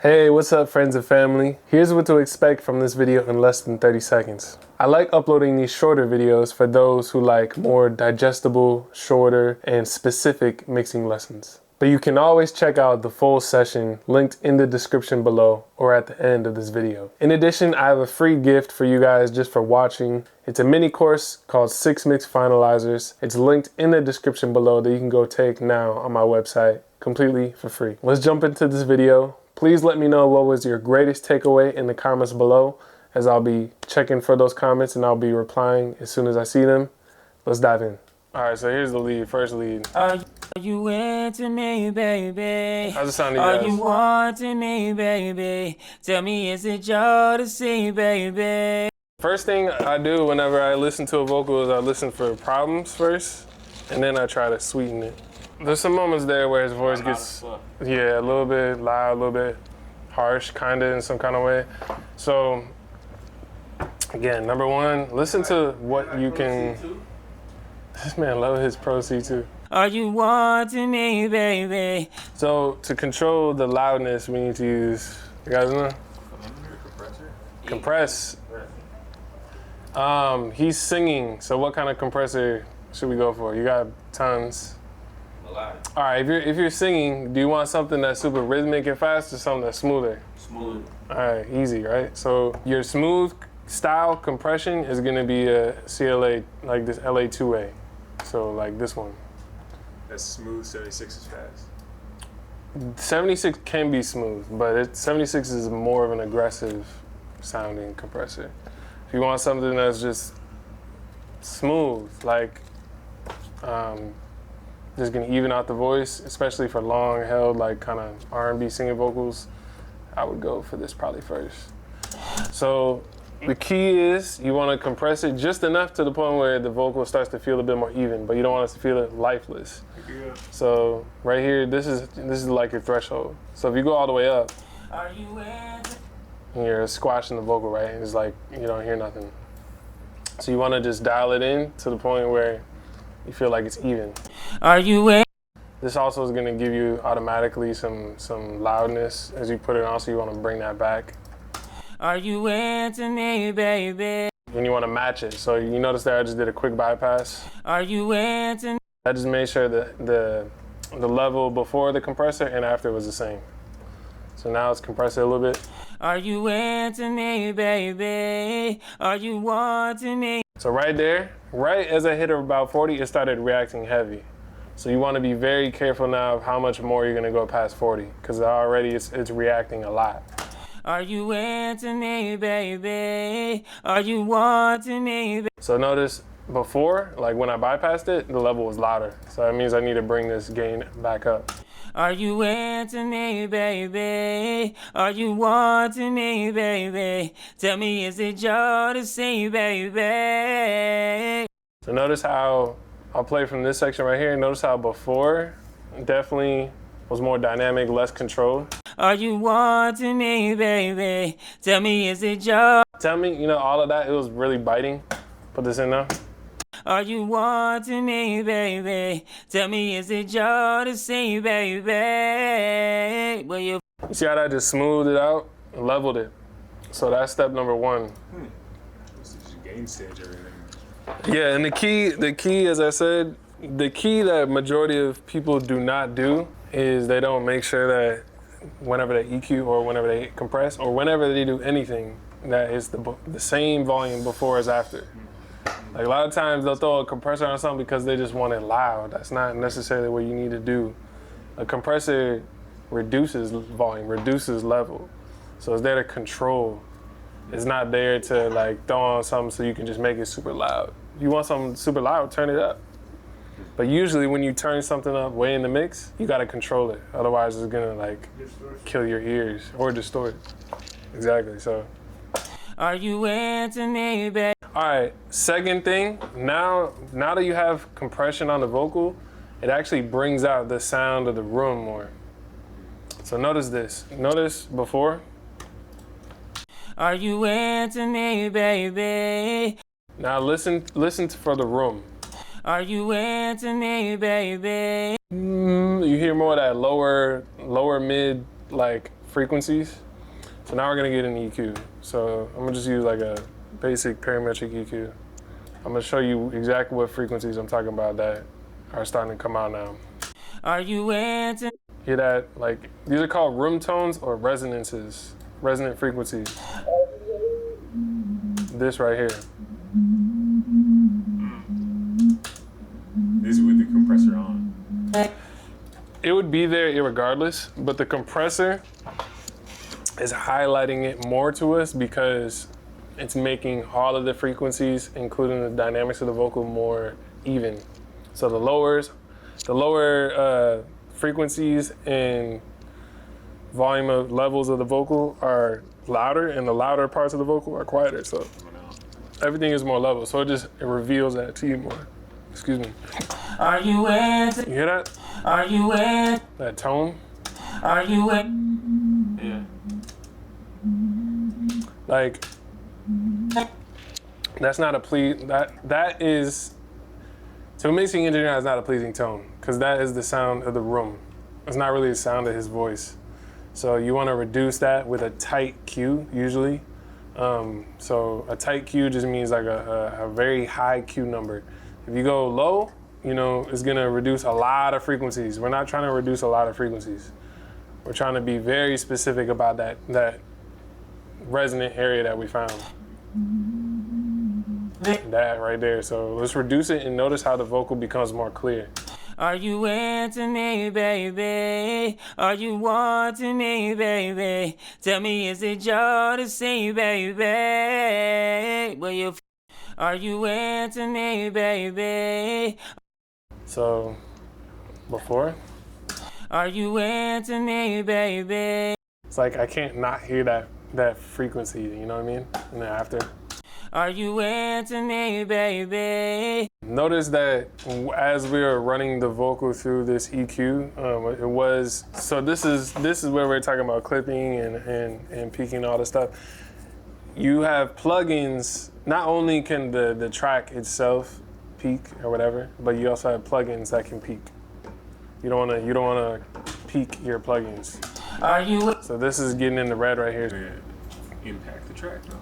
Hey, what's up friends and family? Here's what to expect from this video in less than 30 seconds. I like uploading these shorter videos for those who like more digestible, shorter, and specific mixing lessons. But you can always check out the full session linked in the description below or at the end of this video. In addition, I have a free gift for you guys just for watching. It's a mini course called 6 Mix Finalizers. It's linked in the description below that you can go take now on my website completely for free. Let's jump into this video. Please let me know what was your greatest takeaway in the comments below, as I'll be checking for those comments and I'll be replying as soon as I see them. Let's dive in. All right, so here's the lead, first lead. Are you into me, baby? How's it sound to you guys? Are you wanting me, baby? Tell me, is it your to see, baby? First thing I do whenever I listen to a vocal is I listen for problems first, and then I try to sweeten it. There's some moments there where his voice gets, yeah, a little bit loud, a little bit harsh, kind of in some kind of way. So, again, number one, listen to what you can. This man love his Pro C2. Are you wanting me, baby? So, to control the loudness, we need to use, you guys know? Compress. He's singing, so what kind of compressor should we go for? You got tons. All right, if you're singing, do you want something that's super rhythmic and fast or something that's smoother? Smooth. All right, easy, right? So your smooth style compression is gonna be a CLA, like this LA2A. So like this one. That's smooth, 76 is fast. 76 can be smooth, but 76 is more of an aggressive sounding compressor. If you want something that's just smooth, like just gonna even out the voice, especially for long held, like kind of R&B singing vocals, I would go for this probably first. So the key is you wanna compress it just enough to the point where the vocal starts to feel a bit more even, but you don't want us to feel it lifeless. Yeah. So right here, this is like your threshold. So if you go all the way up, Are you into? and you're squashing the vocal, right? And it's like you don't hear nothing. So you wanna just dial it in to the point where you feel like it's even. Are you in? This also is gonna give you automatically some loudness as you put it on, so you wanna bring that back. Are you into me, baby? And you wanna match it. So you notice that I just did a quick bypass. Are you into? I just made sure that the level before the compressor and after was the same. So now it's compressed a little bit. Are you into me, baby? Are you wanting me? So right there, right as I hit about 40, it started reacting heavy. So you wanna be very careful now of how much more you're gonna go past 40, because already it's reacting a lot. Are you into me, baby? Are you wanting me? So notice before, like when I bypassed it, the level was louder. So that means I need to bring this gain back up. Are you into me, baby? Are you wanting me, baby? Tell me, is it your to see, baby? So notice how, I'll play from this section right here. Notice how before definitely was more dynamic, less controlled. Are you wanting me, baby? Tell me, is it your? Tell me, you know, all of that, it was really biting. Put this in now. Are you wanting me, baby? Tell me, is it your to see, baby? Will you? You see how that just smoothed it out, leveled it. So that's step number one. This is your game stage, everything. Yeah, and the key, as I said, the key that majority of people do not do is they don't make sure that whenever they EQ or whenever they compress or whenever they do anything, that it's the same volume before as after. Like a lot of times they'll throw a compressor on something because they just want it loud. That's not necessarily what you need to do. A compressor reduces volume, reduces level. So it's there to control. It's not there to like throw on something so you can just make it super loud. If you want something super loud, turn it up. But usually when you turn something up way in the mix, you gotta control it. Otherwise it's gonna like kill your ears or distort it. Exactly, so. Are you into me, baby? All right, second thing, now that you have compression on the vocal, it actually brings out the sound of the room more. So notice this, notice before. Are you into me, baby? Now listen for the room. Are you into me, baby? You hear more of that lower mid, like frequencies. So now we're gonna get an EQ. So I'm gonna just use like a basic parametric EQ. I'm gonna show you exactly what frequencies I'm talking about that are starting to come out now. Are you into? Hear that? Like, these are called room tones or resonances, resonant frequencies. This right here. This is with the compressor on. It would be there irregardless, but the compressor is highlighting it more to us because it's making all of the frequencies, including the dynamics of the vocal, more even. So the lower frequencies and volume of levels of the vocal are louder, and the louder parts of the vocal are quieter. So everything is more level. So it reveals that to you more. Excuse me. Are you into? You hear that? Are you in? That tone? Are you in? Yeah. Like, that's not a that is, to a mixing engineer, that's not a pleasing tone, because that is the sound of the room. It's not really the sound of his voice. So you want to reduce that with a tight Q usually. So a tight Q just means like a very high Q number. If you go low, you know, it's gonna reduce a lot of frequencies. We're not trying to reduce a lot of frequencies. We're trying to be very specific about that resonant area that we found. That right there. So let's reduce it and notice how the vocal becomes more clear. Are you into me, baby? Are you wanting me, baby? Tell me, is it your to see, baby? Will you? Are you into me, baby? So before, Are you into me, baby? it's like I can't not hear that frequency, you know what I mean? And then after. Are you into me, baby? Notice that as we were running the vocal through this EQ, it was, so this is where we're talking about clipping and peaking and all this stuff. You have plugins. Not only can the track itself peak or whatever, but you also have plugins that can peak. You don't wanna peak your plugins. Are you? So this is getting in the red right here. Yeah. Impact the track, though.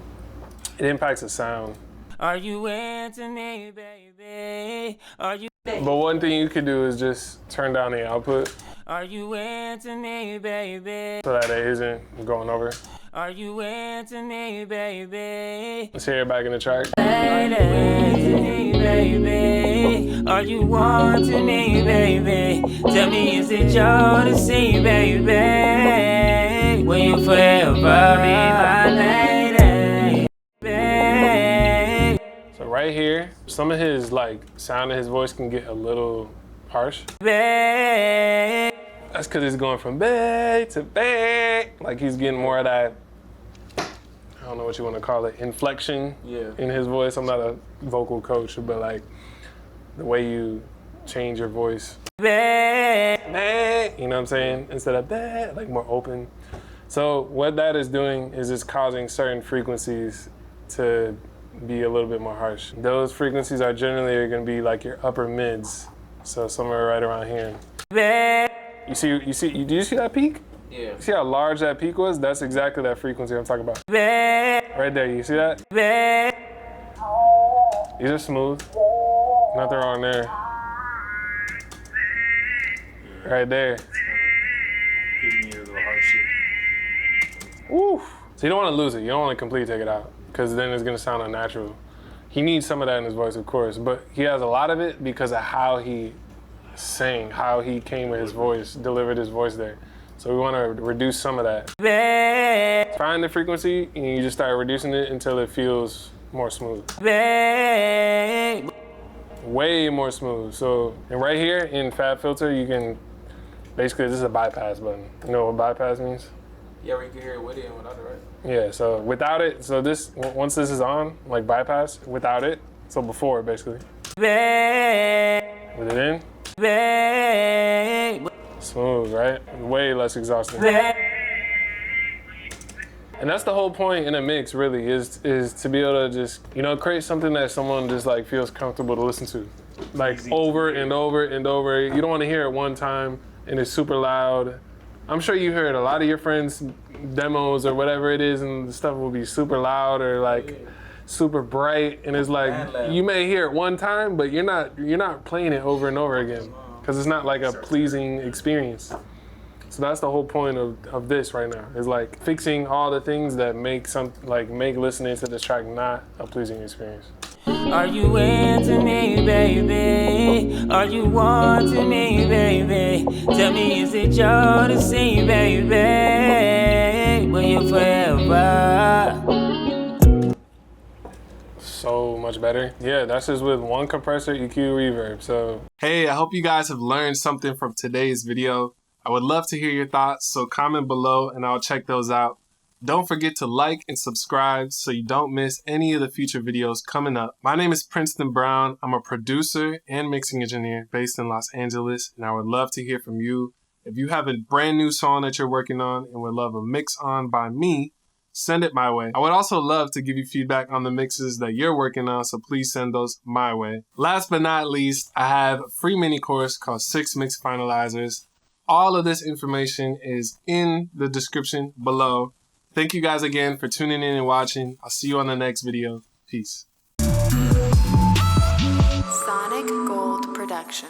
It impacts the sound. Are you into me, baby? Are you? But one thing you could do is just turn down the output Are you into me, baby? so that it isn't going over. Are you into me, baby? Let's hear it back in the track. Lady, baby, are you wanting me, baby? Tell me, is it your to see, baby? Will you forever be my lady, baby? So right here, some of his like sound of his voice can get a little harsh. Baby, That's because he's going from bae to bae. Like he's getting more of that, I don't know what you want to call it, inflection in his voice. I'm not a vocal coach, but like the way you change your voice. baby, Bae, you know what I'm saying? Instead of bae, like more open. So what that is doing is it's causing certain frequencies to be a little bit more harsh. Those frequencies are generally going to be like your upper mids. So somewhere right around here. baby. Do you see that peak? Yeah. See how large that peak was? That's exactly that frequency I'm talking about. Baby, Right there, you see that? baby. These are smooth. Nothing wrong there. Right there. Hitting me a little hard shit. Woo! So you don't want to lose it. You don't want to completely take it out because then it's going to sound unnatural. He needs some of that in his voice, of course, but he has a lot of it because of how he sang, how he came with his voice, delivered his voice there. So we want to reduce some of that. Baby, Find the frequency and you just start reducing it until it feels more smooth. baby. Way more smooth. So, and right here in Fab Filter, you can, basically this is a bypass button. You know what bypass means? Yeah, where you can hear it with it and without it, right? Yeah, so without it, so this, once this is on, like bypass, without it, so before basically. Baby, With it in, baby, smooth, right? Way less exhausting. baby. And that's the whole point in a mix, really, is to be able to just, you know, create something that someone just like feels comfortable to listen to. Like Easy. over and over and over. You don't want to hear it one time and it's super loud. I'm sure you heard a lot of your friends demos or whatever it is, and the stuff will be super loud or like super bright, and it's like you may hear it one time, but you're not playing it over and over again because it's not like a pleasing experience. So that's the whole point of this right now, is like fixing all the things that make listening to this track not a pleasing experience. Are you into me, baby? Are you wanting me, baby? Tell me, is it your to see, baby? Will you forever? So much better. Yeah, that's just with one compressor, EQ, reverb. So hey, I hope you guys have learned something from today's video. I would love to hear your thoughts, so comment below and I'll check those out. Don't forget to like and subscribe so you don't miss any of the future videos coming up. My name is Princeton Brown. I'm a producer and mixing engineer based in Los Angeles, and I would love to hear from you. If you have a brand new song that you're working on and would love a mix on by me, send it my way. I would also love to give you feedback on the mixes that you're working on, so please send those my way. Last but not least, I have a free mini course called 6 Mix Finalizers. All of this information is in the description below. Thank you guys again for tuning in and watching. I'll see you on the next video. Peace. Sonic Gold Production.